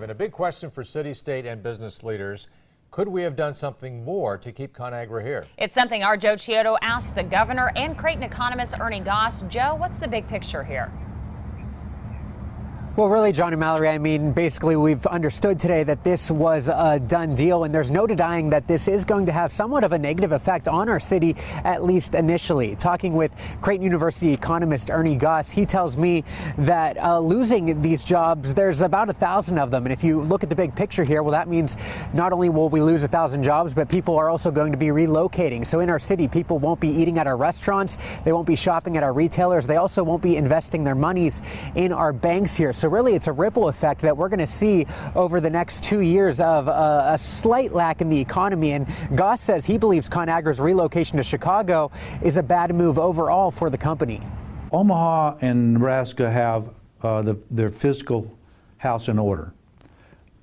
And a big question for city, state, and business leaders. Could we have done something more to keep ConAgra here? It's something our Joe Chiodo asked the governor and Creighton economist Ernie Goss. Joe, what's the big picture here? Well, really, John and Mallory, I mean, basically, we've understood today that this was a done deal, and there's no denying that this is going to have somewhat of a negative effect on our city, at least initially. Talking with Creighton University economist Ernie Goss, he tells me that losing these jobs, there's about 1,000 of them. And if you look at the big picture here, well, that means not only will we lose 1,000 jobs, but people are also going to be relocating. So in our city, people won't be eating at our restaurants. They won't be shopping at our retailers. They also won't be investing their monies in our banks here. So really, it's a ripple effect that we're going to see over the next 2 years of a slight lack in the economy. And Goss says he believes ConAgra's relocation to Chicago is a bad move overall for the company. Omaha and Nebraska have their fiscal house in order.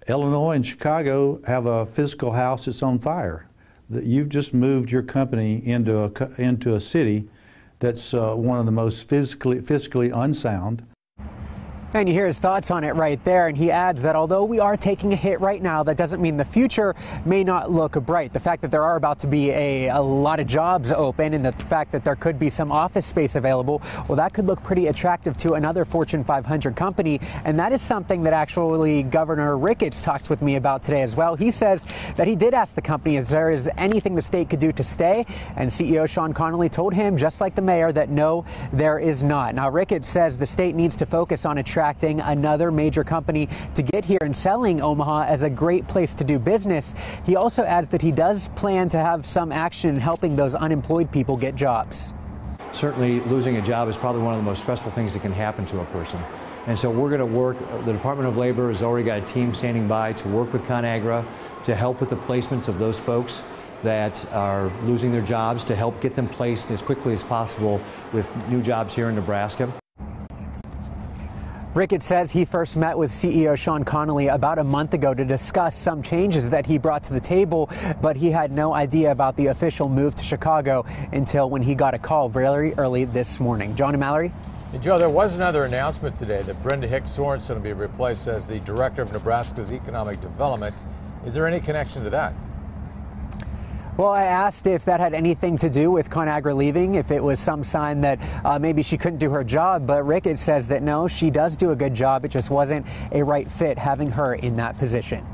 Illinois and Chicago have a fiscal house that's on fire. You've just moved your company into a city that's one of the most fiscally unsound. And you hear his thoughts on it right there. And he adds that although we are taking a hit right now, that doesn't mean the future may not look bright. The fact that there are about to be a lot of jobs open and the fact that there could be some office space available, well, that could look pretty attractive to another Fortune 500 company. And that is something that actually Governor Ricketts talked with me about today as well. He says that he did ask the company if there is anything the state could do to stay. And CEO Sean Connolly told him, just like the mayor, that no, there is not. Now, Ricketts says the state needs to focus on attracting another major company to get here and selling Omaha as a great place to do business. He also adds that he does plan to have some action in helping those unemployed people get jobs. Certainly losing a job is probably one of the most stressful things that can happen to a person. And so we're going to work, the Department of Labor has already got a team standing by to work with ConAgra to help with the placements of those folks that are losing their jobs, to help get them placed as quickly as possible with new jobs here in Nebraska. Ricketts says he first met with CEO Sean Connolly about a month ago to discuss some changes that he brought to the table, but he had no idea about the official move to Chicago until when he got a call very early this morning. John and Mallory? Hey, Joe, there was another announcement today that Brenda Hicks Sorensen will be replaced as the director of Nebraska's economic development. Is there any connection to that? Well, I asked if that had anything to do with ConAgra leaving, if it was some sign that maybe she couldn't do her job, but Ricketts says that no, she does do a good job. It just wasn't a right fit having her in that position.